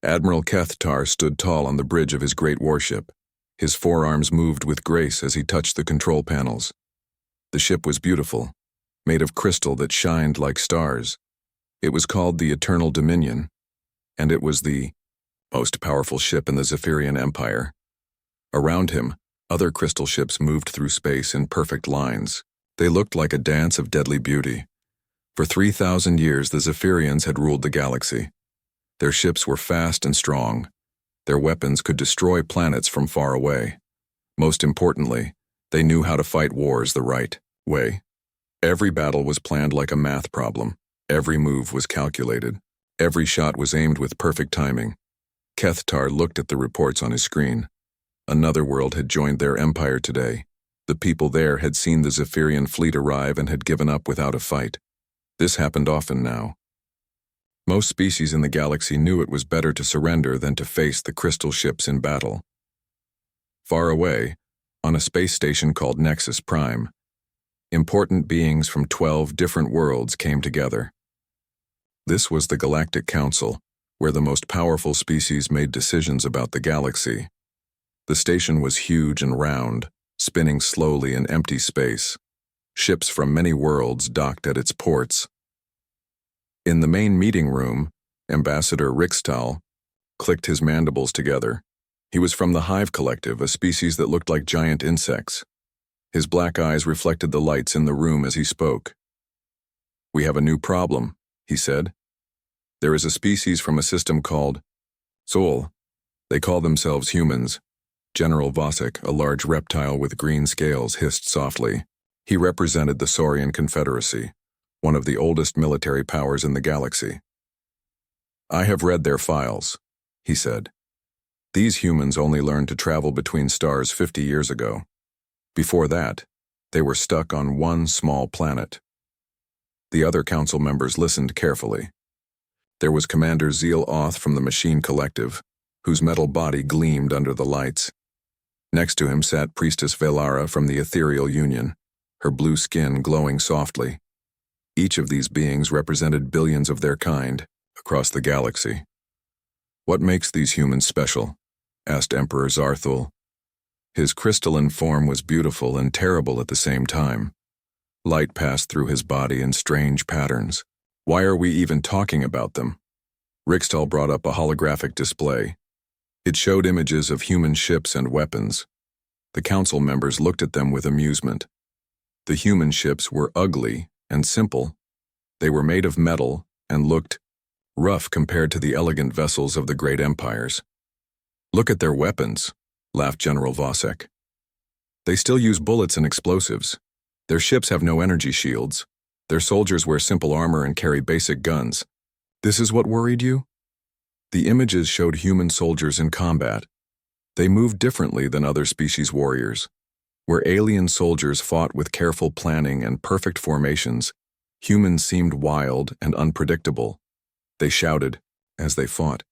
Admiral Kethtar stood tall on the bridge of his great warship. His forearms moved with grace as he touched the control panels. The ship was beautiful, made of crystal that shined like stars. It was called the Eternal Dominion, and it was the most powerful ship in the Zephyrian Empire. Around him, other crystal ships moved through space in perfect lines. They looked like a dance of deadly beauty. For 3,000 years, the Zephyrians had ruled the galaxy. Their ships were fast and strong. Their weapons could destroy planets from far away. Most importantly, they knew how to fight wars the right way. Every battle was planned like a math problem. Every move was calculated. Every shot was aimed with perfect timing. Kethtar looked at the reports on his screen. Another world had joined their empire today. The people there had seen the Zephyrian fleet arrive and had given up without a fight. This happened often now. Most species in the galaxy knew it was better to surrender than to face the crystal ships in battle. Far away, on a space station called Nexus Prime, important beings from 12 different worlds came together. This was the Galactic Council, where the most powerful species made decisions about the galaxy. The station was huge and round, spinning slowly in empty space. Ships from many worlds docked at its ports. In the main meeting room, Ambassador Rixtal clicked his mandibles together. He was from the Hive Collective, a species that looked like giant insects. His black eyes reflected the lights in the room as he spoke. "We have a new problem," he said. "There is a species from a system called Sol. They call themselves humans." General Vosek, a large reptile with green scales, hissed softly. He represented the Saurian Confederacy, one of the oldest military powers in the galaxy. "I have read their files," he said. "These humans only learned to travel between stars 50 years ago. Before that, they were stuck on one small planet." The other council members listened carefully. There was Commander Zeel Oth from the Machine Collective, whose metal body gleamed under the lights. Next to him sat Priestess Velara from the Ethereal Union, her blue skin glowing softly. Each of these beings represented billions of their kind across the galaxy. "What makes these humans special?" asked Emperor Zarthul. His crystalline form was beautiful and terrible at the same time. Light passed through his body in strange patterns. "Why are we even talking about them?" Rixtal brought up a holographic display. It showed images of human ships and weapons. The council members looked at them with amusement. The human ships were ugly and simple. They were made of metal and looked rough compared to the elegant vessels of the great empires. "Look at their weapons," laughed General Vosek. "They still use bullets and explosives. Their ships have no energy shields. Their soldiers wear simple armor and carry basic guns. This is what worried you?" The images showed human soldiers in combat. They moved differently than other species warriors. Where alien soldiers fought with careful planning and perfect formations, humans seemed wild and unpredictable. They shouted as they fought.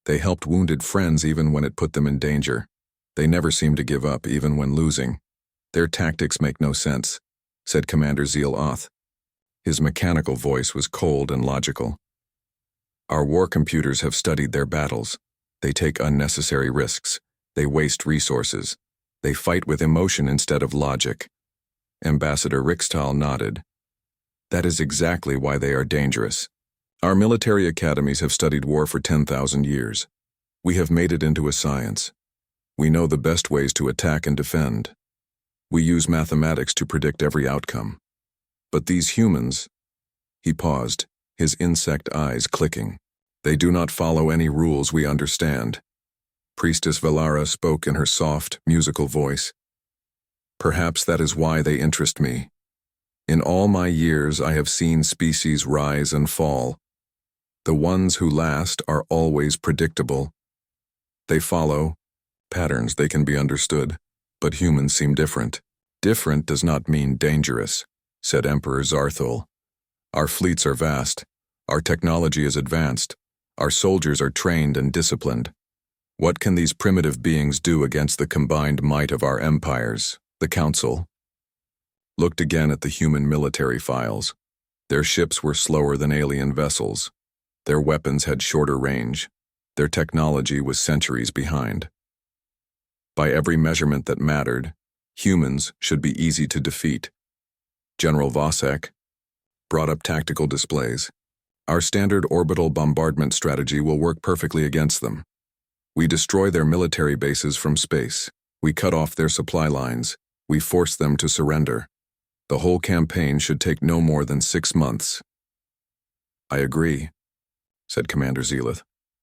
They helped wounded friends even when it put them in danger. They never seemed to give up even when losing. "Their tactics make no sense," said Commander Zeel Oth. His mechanical voice was cold and logical. "Our war computers have studied their battles. They take unnecessary risks. They waste resources. They fight with emotion instead of logic." Ambassador Rixtal nodded. "That is exactly why they are dangerous. Our military academies have studied war for 10,000 years. We have made it into a science. We know the best ways to attack and defend. We use mathematics to predict every outcome. But these humans..." He paused, his insect eyes clicking. "They do not follow any rules we understand." Priestess Velara spoke in her soft, musical voice. "Perhaps that is why they interest me. In all my years, I have seen species rise and fall. The ones who last are always predictable. They follow patterns they can be understood, but humans seem different. Different does not mean dangerous," said Emperor Zarthul. "Our fleets are vast. Our technology is advanced. Our soldiers are trained and disciplined. What can these primitive beings do against the combined might of our empires?" The council looked again at the human military files. Their ships were slower than alien vessels. Their weapons had shorter range. Their technology was centuries behind. By every measurement that mattered, humans should be easy to defeat. General Vosek brought up tactical displays. Our standard orbital bombardment strategy will work perfectly against them. We destroy their military bases from space. We cut off their supply lines. We force them to surrender. The whole campaign should take no more than 6 months. I agree, said Commander Zelith.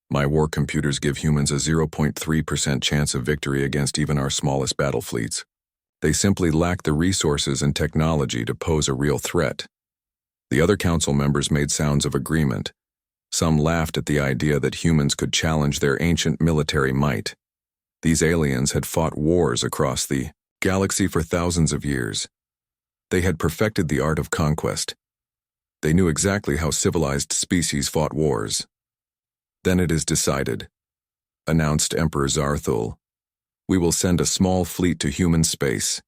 My war computers give humans a 0.3% chance of victory against even our smallest battle fleets. They simply lack the resources and technology to pose a real threat. The other council members made sounds of agreement. Some laughed at the idea that humans could challenge their ancient military might. These aliens had fought wars across the galaxy for thousands of years. They had perfected the art of conquest. They knew exactly how civilized species fought wars. Then it is decided, announced Emperor Zarthul. We will send a small fleet to human space.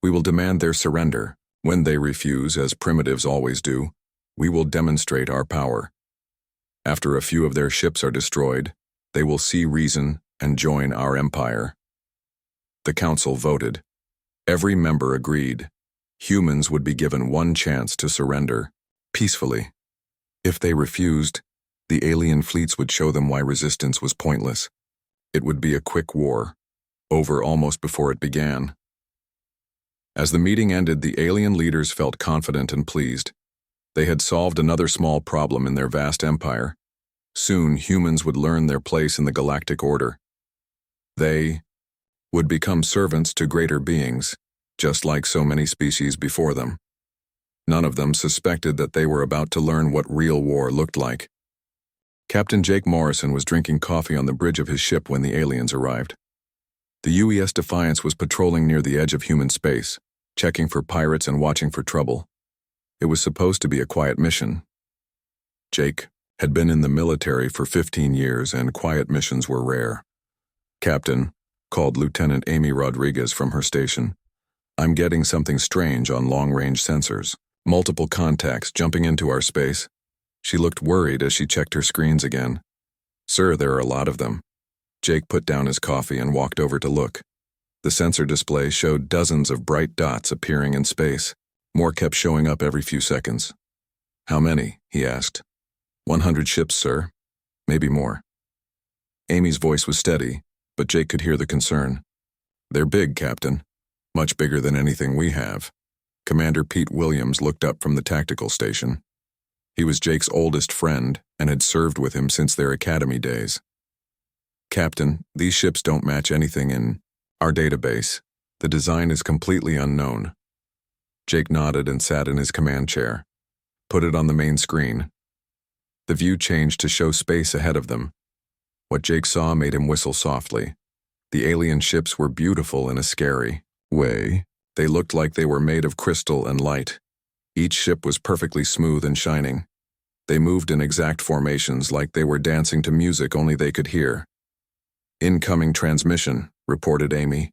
We will demand their surrender. When they refuse, as primitives always do, we will demonstrate our power. After a few of their ships are destroyed, they will see reason and join our empire. The council voted. Every member agreed. Humans would be given one chance to surrender, peacefully. If they refused, the alien fleets would show them why resistance was pointless. It would be a quick war, over almost before it began. As the meeting ended, the alien leaders felt confident and pleased. They had solved another small problem in their vast empire. Soon, humans would learn their place in the galactic order. They would become servants to greater beings, just like so many species before them. None of them suspected that they were about to learn what real war looked like. Captain Jake Morrison was drinking coffee on the bridge of his ship when the aliens arrived. The UES Defiance was patrolling near the edge of human space, checking for pirates and watching for trouble. It was supposed to be a quiet mission. Jake had been in the military for 15 years, and quiet missions were rare. Captain, called Lieutenant Amy Rodriguez from her station. I'm getting something strange on long-range sensors. Multiple contacts jumping into our space. She looked worried as she checked her screens again. Sir, there are a lot of them. Jake put down his coffee and walked over to look. The sensor display showed dozens of bright dots appearing in space. More kept showing up every few seconds. How many? He asked. 100 ships, sir. Maybe more. Amy's voice was steady, but Jake could hear the concern. They're big, Captain. Much bigger than anything we have. Commander Pete Williams looked up from the tactical station. He was Jake's oldest friend and had served with him since their academy days. Captain, these ships don't match anything in our database. The design is completely unknown. Jake nodded and sat in his command chair. Put it on the main screen. The view changed to show space ahead of them. What Jake saw made him whistle softly. The alien ships were beautiful in a scary way. They looked like they were made of crystal and light. Each ship was perfectly smooth and shining. They moved in exact formations like they were dancing to music only they could hear. Incoming transmission, reported Amy.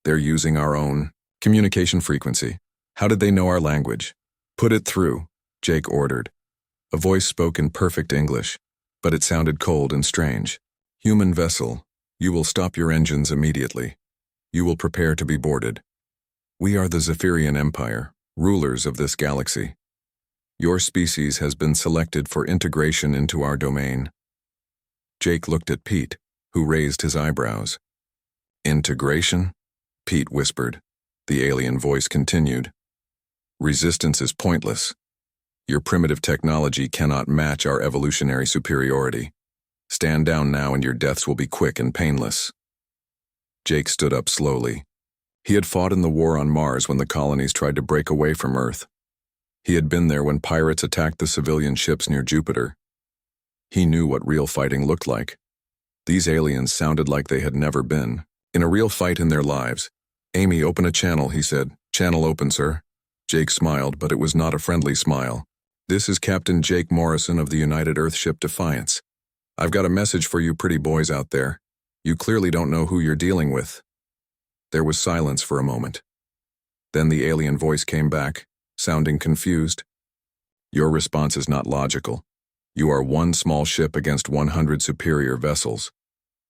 They're using our own communication frequency. How did they know our language? Put it through, Jake ordered. A voice spoke in perfect English, but it sounded cold and strange. Human vessel, you will stop your engines immediately. You will prepare to be boarded. We are the Zephyrian Empire, rulers of this galaxy. Your species has been selected for integration into our domain. Jake looked at Pete, who raised his eyebrows. Integration? Pete whispered. The alien voice continued. Resistance is pointless. Your primitive technology cannot match our evolutionary superiority. Stand down now and your deaths will be quick and painless. Jake stood up slowly. He had fought in the war on Mars when the colonies tried to break away from Earth. He had been there when pirates attacked the civilian ships near Jupiter. He knew what real fighting looked like. These aliens sounded like they had never been in a real fight in their lives. Amy, open a channel, he said. Channel open, sir. Jake smiled, but it was not a friendly smile. This is Captain Jake Morrison of the United Earthship Defiance. I've got a message for you pretty boys out there. You clearly don't know who you're dealing with. There was silence for a moment. Then the alien voice came back, sounding confused. Your response is not logical. You are one small ship against 100 superior vessels.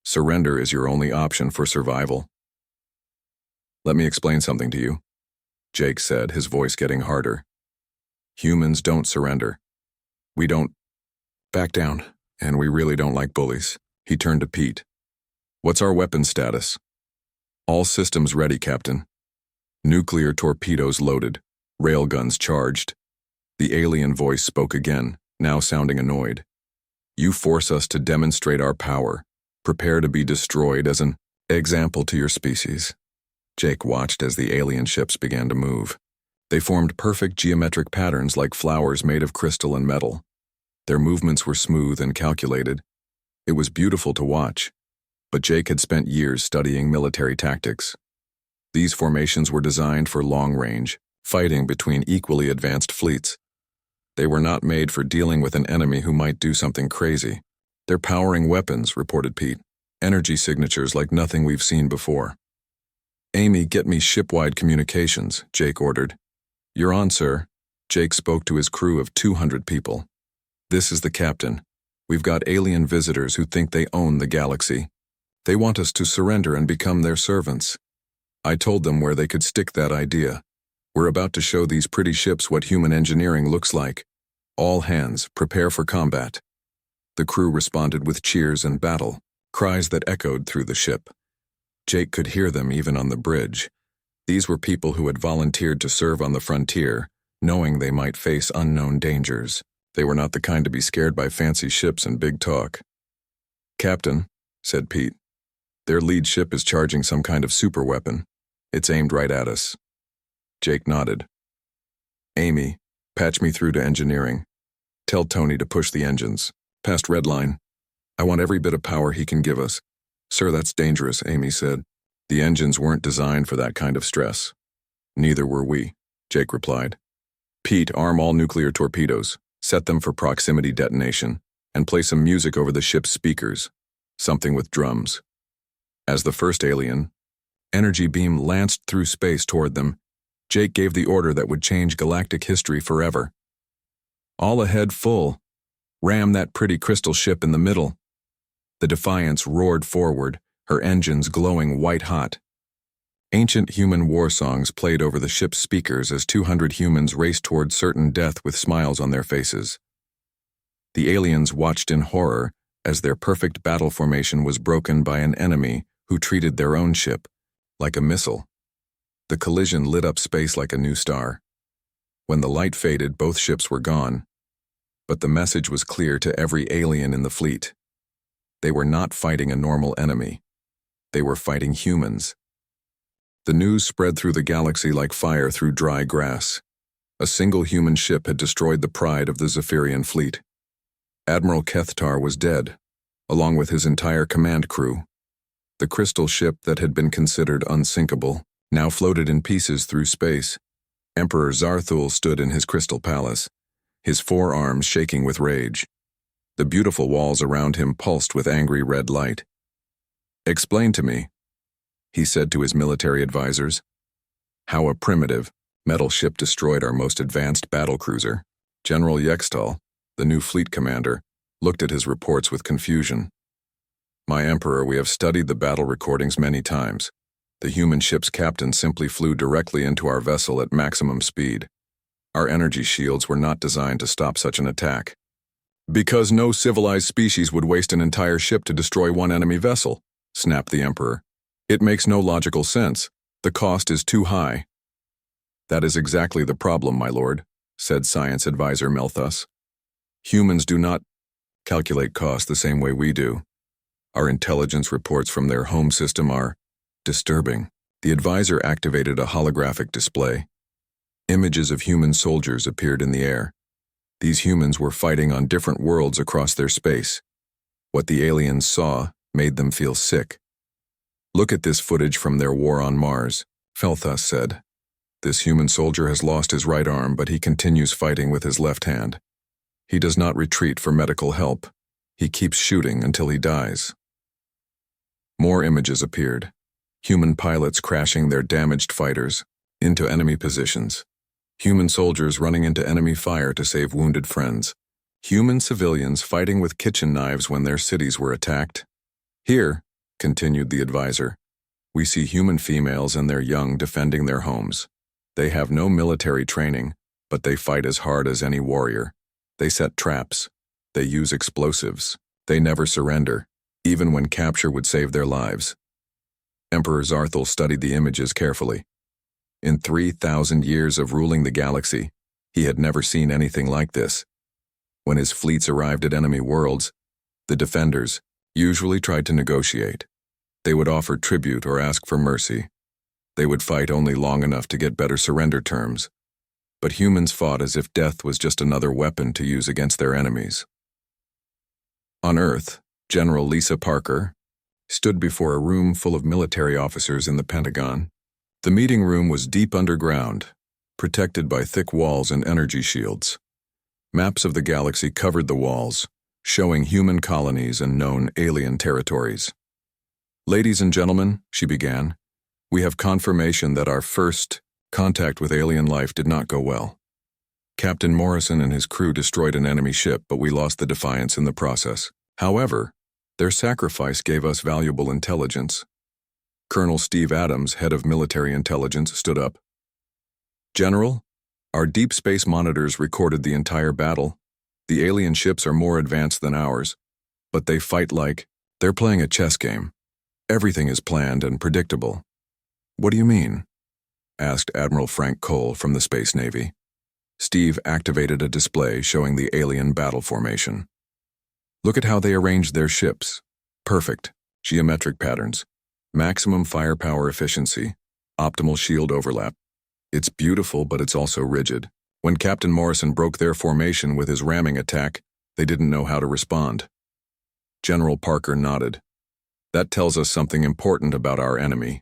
Surrender is your only option for survival. Let me explain something to you, Jake said, his voice getting harder. Humans don't surrender. We don't back down, and we really don't like bullies. He turned to Pete. What's our weapon status? All systems ready, Captain. Nuclear torpedoes loaded, railguns charged. The alien voice spoke again, now sounding annoyed. You force us to demonstrate our power. Prepare to be destroyed as an example to your species. Jake watched as the alien ships began to move. They formed perfect geometric patterns like flowers made of crystal and metal. Their movements were smooth and calculated. It was beautiful to watch, but Jake had spent years studying military tactics. These formations were designed for long-range, fighting between equally advanced fleets. They were not made for dealing with an enemy who might do something crazy. They're powering weapons, reported Pete. Energy signatures like nothing we've seen before. Amy, get me ship-wide communications, Jake ordered. You're on, sir. Jake spoke to his crew of 200 people. This is the captain. We've got alien visitors who think they own the galaxy. They want us to surrender and become their servants. I told them where they could stick that idea. We're about to show these pretty ships what human engineering looks like. All hands, prepare for combat. The crew responded with cheers and battle, cries that echoed through the ship. Jake could hear them even on the bridge. These were people who had volunteered to serve on the frontier, knowing they might face unknown dangers. They were not the kind to be scared by fancy ships and big talk. Captain, said Pete, their lead ship is charging some kind of super weapon. It's aimed right at us. Jake nodded. Amy, patch me through to engineering. Tell Tony to push the engines. Past red line. I want every bit of power he can give us. Sir, that's dangerous, Amy said. The engines weren't designed for that kind of stress. Neither were we, Jake replied. Pete, arm all nuclear torpedoes. Set them for proximity detonation, and play some music over the ship's speakers. Something with drums. As the first alien, energy beam lanced through space toward them, Jake gave the order that would change galactic history forever. All ahead full. Ram that pretty crystal ship in the middle. The Defiance roared forward, her engines glowing white-hot. Ancient human war songs played over the ship's speakers as 200 humans raced toward certain death with smiles on their faces. The aliens watched in horror as their perfect battle formation was broken by an enemy who treated their own ship like a missile. The collision lit up space like a new star. When the light faded, both ships were gone. But the message was clear to every alien in the fleet. They were not fighting a normal enemy. They were fighting humans. The news spread through the galaxy like fire through dry grass. A single human ship had destroyed the pride of the Zephyrian fleet. Admiral Kethtar was dead, along with his entire command crew. The crystal ship that had been considered unsinkable now floated in pieces through space. Emperor Zarthul stood in his crystal palace, his forearms shaking with rage. The beautiful walls around him pulsed with angry red light. Explain to me, he said to his military advisors, how a primitive, metal ship destroyed our most advanced battlecruiser. General Yextal, the new fleet commander, looked at his reports with confusion. My Emperor, we have studied the battle recordings many times. The human ship's captain simply flew directly into our vessel at maximum speed. Our energy shields were not designed to stop such an attack. Because no civilized species would waste an entire ship to destroy one enemy vessel, snapped the Emperor. It makes no logical sense. The cost is too high. That is exactly the problem, my lord, said Science Advisor Melthus. Humans do not calculate cost the same way we do. Our intelligence reports from their home system are disturbing. The advisor activated a holographic display. Images of human soldiers appeared in the air. These humans were fighting on different worlds across their space. What the aliens saw made them feel sick. Look at this footage from their war on Mars, Felthus said. This human soldier has lost his right arm, but he continues fighting with his left hand. He does not retreat for medical help. He keeps shooting until he dies. More images appeared. Human pilots crashing their damaged fighters into enemy positions. Human soldiers running into enemy fire to save wounded friends. Human civilians fighting with kitchen knives when their cities were attacked. Here, continued the advisor, we see human females and their young defending their homes. They have no military training, but they fight as hard as any warrior. They set traps. They use explosives. They never surrender, even when capture would save their lives. Emperor Zarthul studied the images carefully. In 3,000 years of ruling the galaxy, he had never seen anything like this. When his fleets arrived at enemy worlds, the defenders usually tried to negotiate. They would offer tribute or ask for mercy. They would fight only long enough to get better surrender terms. But humans fought as if death was just another weapon to use against their enemies. On Earth, General Lisa Parker stood before a room full of military officers in the Pentagon. The meeting room was deep underground, protected by thick walls and energy shields. Maps of the galaxy covered the walls, showing human colonies and known alien territories. Ladies and gentlemen, she began, we have confirmation that our first contact with alien life did not go well. Captain Morrison and his crew destroyed an enemy ship, but we lost the Defiance in the process. However, their sacrifice gave us valuable intelligence. Colonel Steve Adams, head of military intelligence, stood up. General, our deep space monitors recorded the entire battle. The alien ships are more advanced than ours, but they fight like they're playing a chess game. Everything is planned and predictable. What do you mean? Asked Admiral Frank Cole from the Space Navy. Steve activated a display showing the alien battle formation. Look at how they arranged their ships. Perfect. Geometric patterns. Maximum firepower efficiency. Optimal shield overlap. It's beautiful, but it's also rigid. When Captain Morrison broke their formation with his ramming attack, they didn't know how to respond. General Parker nodded. That tells us something important about our enemy.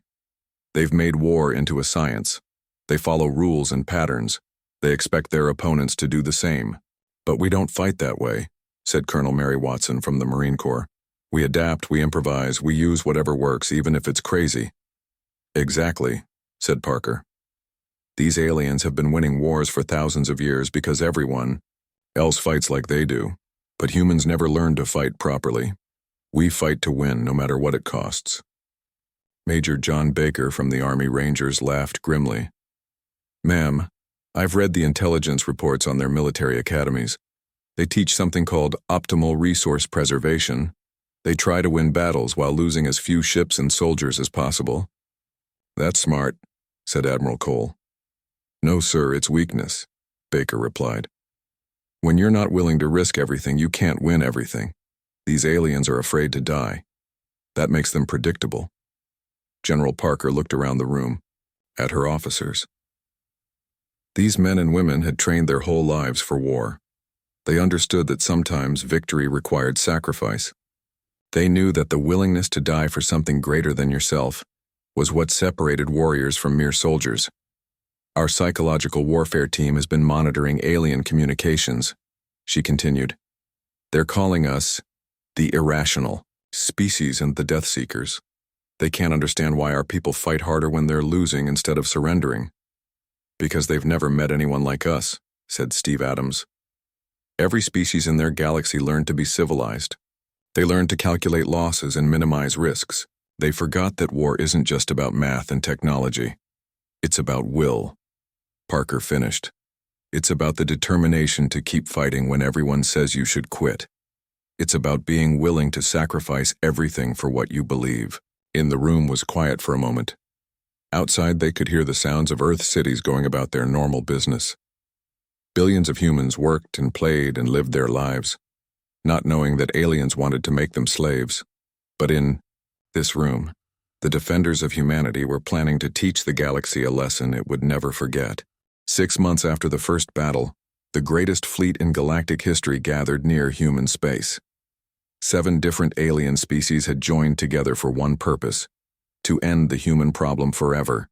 They've made war into a science. They follow rules and patterns. They expect their opponents to do the same. But we don't fight that way, said Colonel Mary Watson from the Marine Corps. We adapt, we improvise, we use whatever works, even if it's crazy. Exactly, said Parker. These aliens have been winning wars for thousands of years because everyone else fights like they do. But humans never learned to fight properly. We fight to win, no matter what it costs. Major John Baker from the Army Rangers laughed grimly. Ma'am, I've read the intelligence reports on their military academies. They teach something called optimal resource preservation. They try to win battles while losing as few ships and soldiers as possible. That's smart, said Admiral Cole. No, sir, it's weakness, Baker replied. When you're not willing to risk everything, you can't win everything. These aliens are afraid to die. That makes them predictable. General Parker looked around the room, at her officers. These men and women had trained their whole lives for war. They understood that sometimes victory required sacrifice. They knew that the willingness to die for something greater than yourself was what separated warriors from mere soldiers. Our psychological warfare team has been monitoring alien communications, she continued. They're calling us the irrational species and the Death Seekers. They can't understand why our people fight harder when they're losing instead of surrendering. Because they've never met anyone like us, said Steve Adams. Every species in their galaxy learned to be civilized. They learned to calculate losses and minimize risks. They forgot that war isn't just about math and technology. It's about will. Parker finished. It's about the determination to keep fighting when everyone says you should quit. It's about being willing to sacrifice everything for what you believe. In the room was quiet for a moment. Outside, they could hear the sounds of Earth cities going about their normal business. Billions of humans worked and played and lived their lives, not knowing that aliens wanted to make them slaves. But in this room, the defenders of humanity were planning to teach the galaxy a lesson it would never forget. 6 months after the first battle, the greatest fleet in galactic history gathered near human space. 7 different alien species had joined together for one purpose: to end the human problem forever.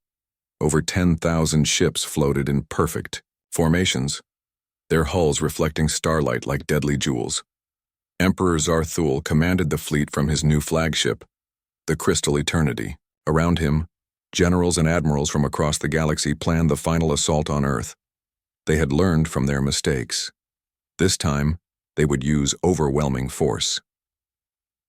Over 10,000 ships floated in perfect formations, their hulls reflecting starlight like deadly jewels. Emperor Zarthul commanded the fleet from his new flagship, the Crystal Eternity. Around him, generals and admirals from across the galaxy planned the final assault on Earth. They had learned from their mistakes. This time, They would use overwhelming force.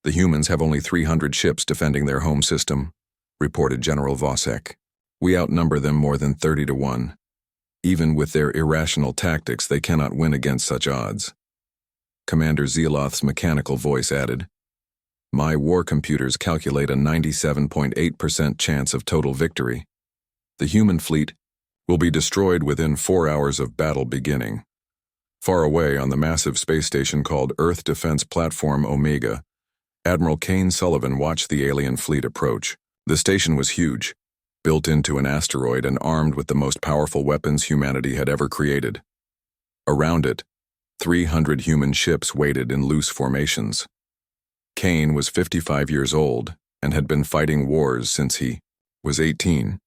"The humans have only 300 ships defending their home system," reported General Vosek. "We outnumber them more than 30 to 1. Even with their irrational tactics, they cannot win against such odds." Commander Zeloth's mechanical voice added, "My war computers calculate a 97.8% chance of total victory. The human fleet will be destroyed within 4 hours of battle beginning." Far away on the massive space station called Earth Defense Platform Omega, Admiral Kane Sullivan watched the alien fleet approach. The station was huge, built into an asteroid and armed with the most powerful weapons humanity had ever created. Around it, 300 human ships waited in loose formations. Kane was 55 years old and had been fighting wars since he was 18.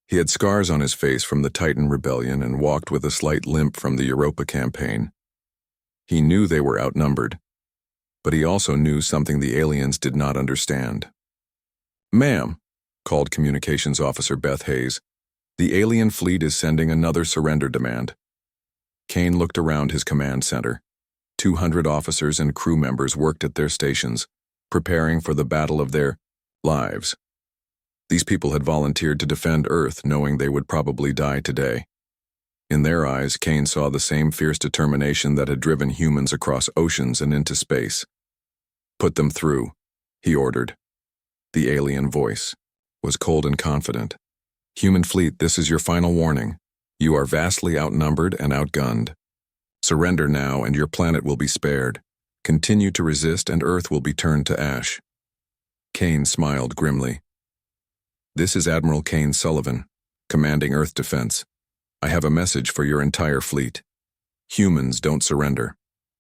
He had scars on his face from the Titan Rebellion and walked with a slight limp from the Europa campaign. He knew they were outnumbered, but he also knew something the aliens did not understand. "Ma'am," called Communications Officer Beth Hayes, "the alien fleet is sending another surrender demand." Kane looked around his command center. 200 officers and crew members worked at their stations, preparing for the battle of their lives. These people had volunteered to defend Earth, knowing they would probably die today. In their eyes, Kane saw the same fierce determination that had driven humans across oceans and into space. "Put them through," he ordered. The alien voice was cold and confident. "Human fleet, this is your final warning. You are vastly outnumbered and outgunned. Surrender now and your planet will be spared. Continue to resist and Earth will be turned to ash." Kane smiled grimly. "This is Admiral Kane Sullivan, commanding Earth Defense. I have a message for your entire fleet. Humans don't surrender.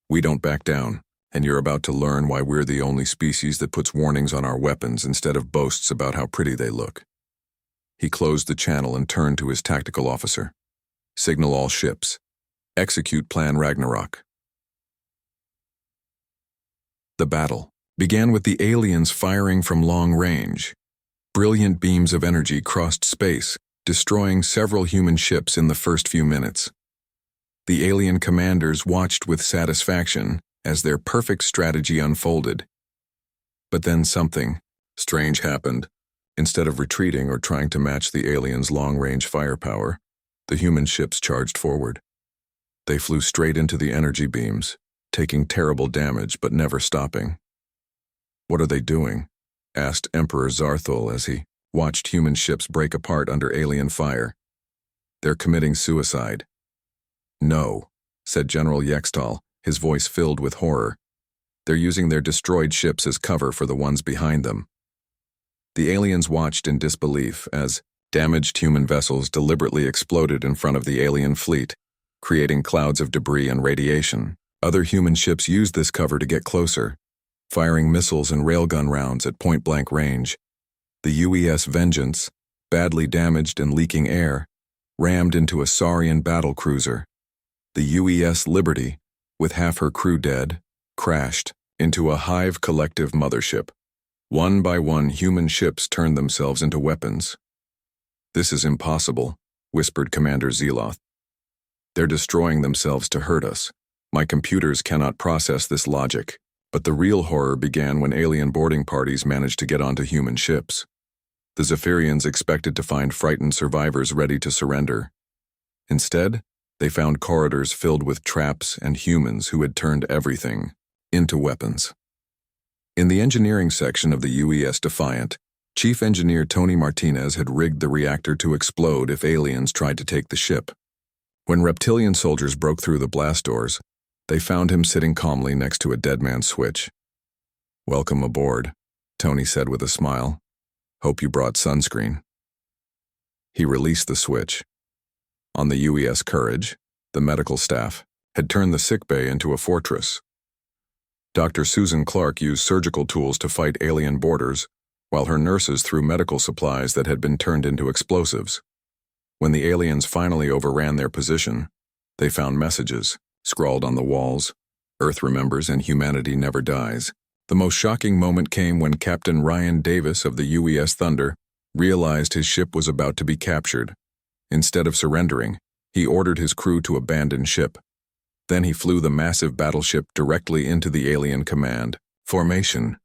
We don't back down, and you're about to learn why we're the only species that puts warnings on our weapons instead of boasts about how pretty they look." He closed the channel and turned to his tactical officer. "Signal all ships. Execute Plan Ragnarok." The battle began with the aliens firing from long range. Brilliant beams of energy crossed space, destroying several human ships in the first few minutes. The alien commanders watched with satisfaction as their perfect strategy unfolded. But then something strange happened. Instead of retreating or trying to match the aliens' long-range firepower, the human ships charged forward. They flew straight into the energy beams, taking terrible damage but never stopping. "What are they doing?" asked Emperor Zarthul as he watched human ships break apart under alien fire. "They're committing suicide." "No," said General Yextal, his voice filled with horror. "They're using their destroyed ships as cover for the ones behind them." The aliens watched in disbelief as damaged human vessels deliberately exploded in front of the alien fleet, creating clouds of debris and radiation. Other human ships used this cover to get closer, firing missiles and railgun rounds at point-blank range. The UES Vengeance, badly damaged and leaking air, rammed into a Saurian battlecruiser. The UES Liberty, with half her crew dead, crashed into a Hive Collective mothership. One by one, human ships turned themselves into weapons. "This is impossible," whispered Commander Zeloth. "They're destroying themselves to hurt us. My computers cannot process this logic." But the real horror began when alien boarding parties managed to get onto human ships. The Zephyrians expected to find frightened survivors ready to surrender. Instead, they found corridors filled with traps and humans who had turned everything into weapons. In the engineering section of the UES Defiant, Chief Engineer Tony Martinez had rigged the reactor to explode if aliens tried to take the ship. When reptilian soldiers broke through the blast doors, they found him sitting calmly next to a dead man's switch. "Welcome aboard," Tony said with a smile. "Hope you brought sunscreen." He released the switch. On the UES Courage, the medical staff had turned the sickbay into a fortress. Dr. Susan Clark used surgical tools to fight alien boarders, while her nurses threw medical supplies that had been turned into explosives. When the aliens finally overran their position, they found messages scrawled on the walls: "Earth remembers and humanity never dies." The most shocking moment came when Captain Ryan Davis of the UES Thunder realized his ship was about to be captured. Instead of surrendering, he ordered his crew to abandon ship. Then he flew the massive battleship directly into the alien command formation,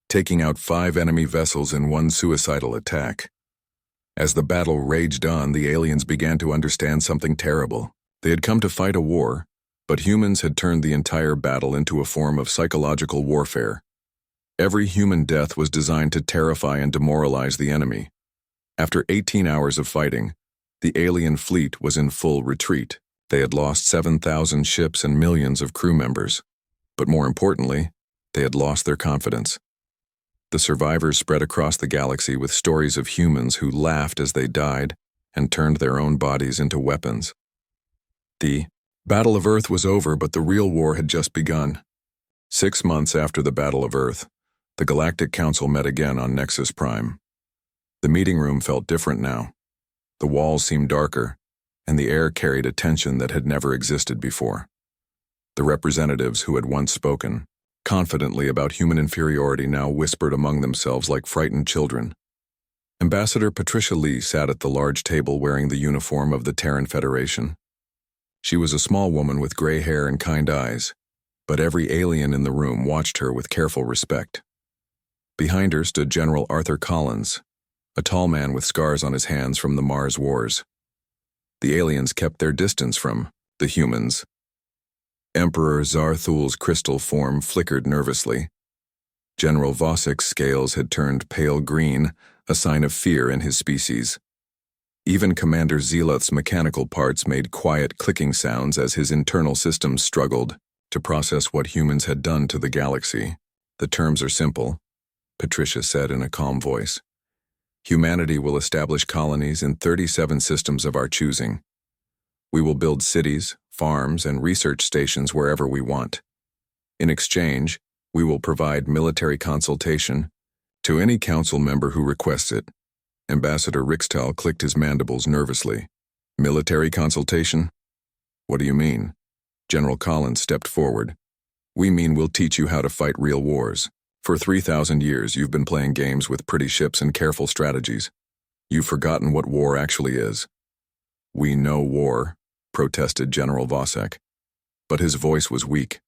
taking out 5 enemy vessels in one suicidal attack. As the battle raged on, the aliens began to understand something terrible. They had come to fight a war, but humans had turned the entire battle into a form of psychological warfare. Every human death was designed to terrify and demoralize the enemy. After 18 hours of fighting, the alien fleet was in full retreat. They had lost 7,000 ships and millions of crew members. But more importantly, they had lost their confidence. The survivors spread across the galaxy with stories of humans who laughed as they died and turned their own bodies into weapons. The Battle of Earth was over, but the real war had just begun. 6 months after the Battle of Earth, the Galactic Council met again on Nexus Prime. The meeting room felt different now. The walls seemed darker, and the air carried a tension that had never existed before. The representatives who had once spoken confidently about human inferiority now whispered among themselves like frightened children. Ambassador Patricia Lee sat at the large table wearing the uniform of the Terran Federation. She was a small woman with gray hair and kind eyes, but every alien in the room watched her with careful respect. Behind her stood General Arthur Collins, a tall man with scars on his hands from the Mars Wars. The aliens kept their distance from the humans. Emperor Zarthul's crystal form flickered nervously. General Vosik's scales had turned pale green, a sign of fear in his species. Even Commander Zealoth's mechanical parts made quiet clicking sounds as his internal systems struggled to process what humans had done to the galaxy. The terms are simple, Patricia said in a calm voice. Humanity will establish colonies in 37 systems of our choosing. We will build cities, farms, and research stations wherever we want. In exchange, we will provide military consultation to any council member who requests it. Ambassador Rixtal clicked his mandibles nervously. Military consultation? What do you mean? General Collins stepped forward. We mean we'll teach you how to fight real wars. For 3,000 years, you've been playing games with pretty ships and careful strategies. You've forgotten what war actually is. We know war, protested General Vosek, but his voice was weak.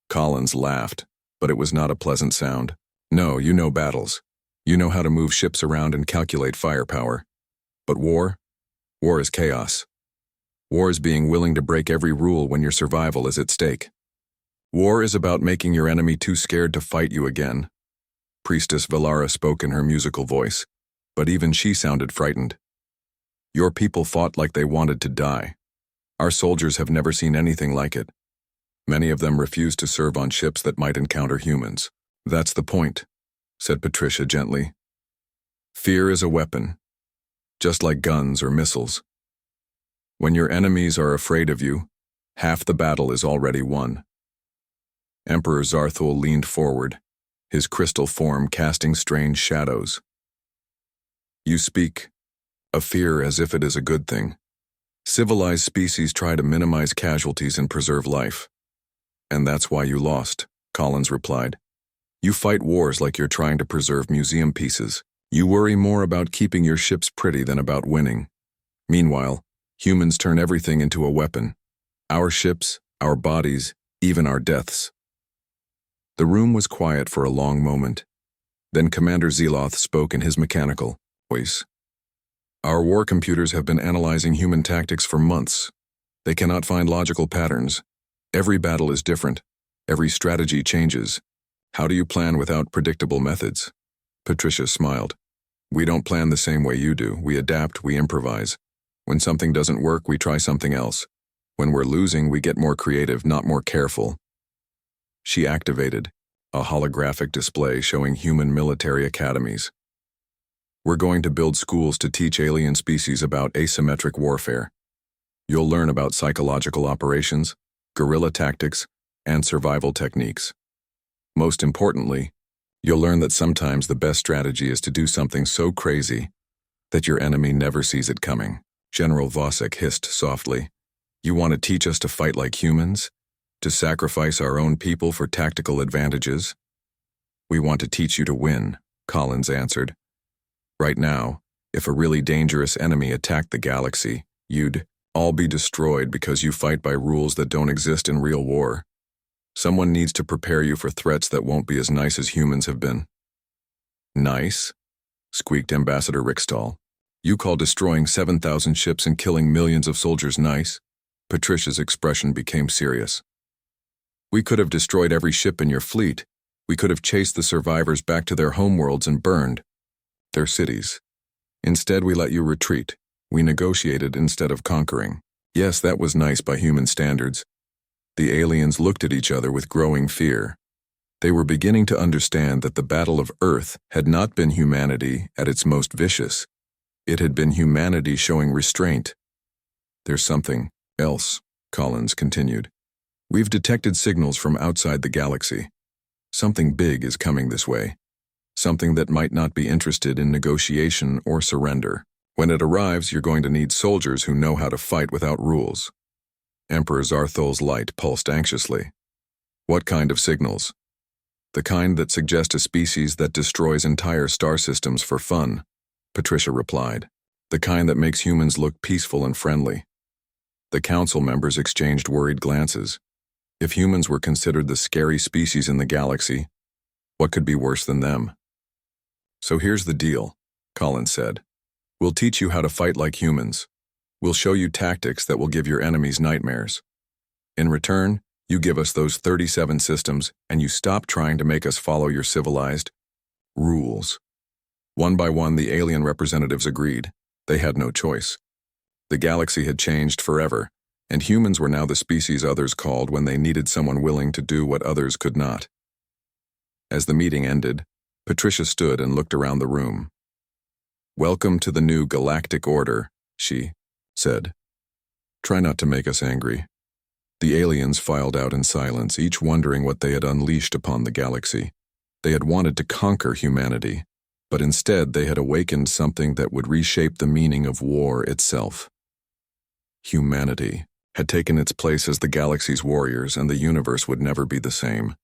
Collins laughed, but it was not a pleasant sound. No, you know battles. You know how to move ships around and calculate firepower. But war? War is chaos. War is being willing to break every rule when your survival is at stake. War is about making your enemy too scared to fight you again. Priestess Valara spoke in her musical voice, but even she sounded frightened. Your people fought like they wanted to die. Our soldiers have never seen anything like it. Many of them refuse to serve on ships that might encounter humans. That's the point, said Patricia gently. Fear is a weapon, just like guns or missiles. When your enemies are afraid of you, half the battle is already won. Emperor Zarthul leaned forward, his crystal form casting strange shadows. You speak of fear as if it is a good thing. Civilized species try to minimize casualties and preserve life. And that's why you lost, Collins replied. You fight wars like you're trying to preserve museum pieces. You worry more about keeping your ships pretty than about winning. Meanwhile, humans turn everything into a weapon. Our ships, our bodies, even our deaths. The room was quiet for a long moment. Then Commander Zealoth spoke in his mechanical voice. Our war computers have been analyzing human tactics for months. They cannot find logical patterns. Every battle is different. Every strategy changes. How do you plan without predictable methods? Patricia smiled. We don't plan the same way you do. We adapt, we improvise. When something doesn't work, we try something else. When we're losing, we get more creative, not more careful. She activated a holographic display showing human military academies. We're going to build schools to teach alien species about asymmetric warfare. You'll learn about psychological operations, guerrilla tactics, and survival techniques. Most importantly, you'll learn that sometimes the best strategy is to do something so crazy that your enemy never sees it coming. General Vosek hissed softly. You want to teach us to fight like humans? To sacrifice our own people for tactical advantages? We want to teach you to win, Collins answered. Right now, if a really dangerous enemy attacked the galaxy, you'd All be destroyed because you fight by rules that don't exist in real war. Someone needs to prepare you for threats that won't be as nice as humans have been." "Nice?" squeaked Ambassador Rickstall. "You call destroying 7,000 ships and killing millions of soldiers nice?" Patricia's expression became serious. "We could have destroyed every ship in your fleet. We could have chased the survivors back to their homeworlds and burned their cities. Instead, we let you retreat. We negotiated instead of conquering. Yes, that was nice by human standards." The aliens looked at each other with growing fear. They were beginning to understand that the Battle of Earth had not been humanity at its most vicious. It had been humanity showing restraint. "There's something else," Collins continued. "We've detected signals from outside the galaxy. Something big is coming this way. Something that might not be interested in negotiation or surrender. When it arrives, you're going to need soldiers who know how to fight without rules." Emperor Zarthol's light pulsed anxiously. "What kind of signals?" "The kind that suggest a species that destroys entire star systems for fun," Patricia replied. "The kind that makes humans look peaceful and friendly." The council members exchanged worried glances. If humans were considered the scary species in the galaxy, what could be worse than them? "So here's the deal," Collins said. "We'll teach you how to fight like humans. We'll show you tactics that will give your enemies nightmares. In return, you give us those 37 systems and you stop trying to make us follow your civilized rules." One by one, the alien representatives agreed. They had no choice. The galaxy had changed forever, and humans were now the species others called when they needed someone willing to do what others could not. As the meeting ended, Patricia stood and looked around the room. "Welcome to the new Galactic Order," she said. "Try not to make us angry." The aliens filed out in silence, each wondering what they had unleashed upon the galaxy. They had wanted to conquer humanity, but instead they had awakened something that would reshape the meaning of war itself. Humanity had taken its place as the galaxy's warriors, and the universe would never be the same.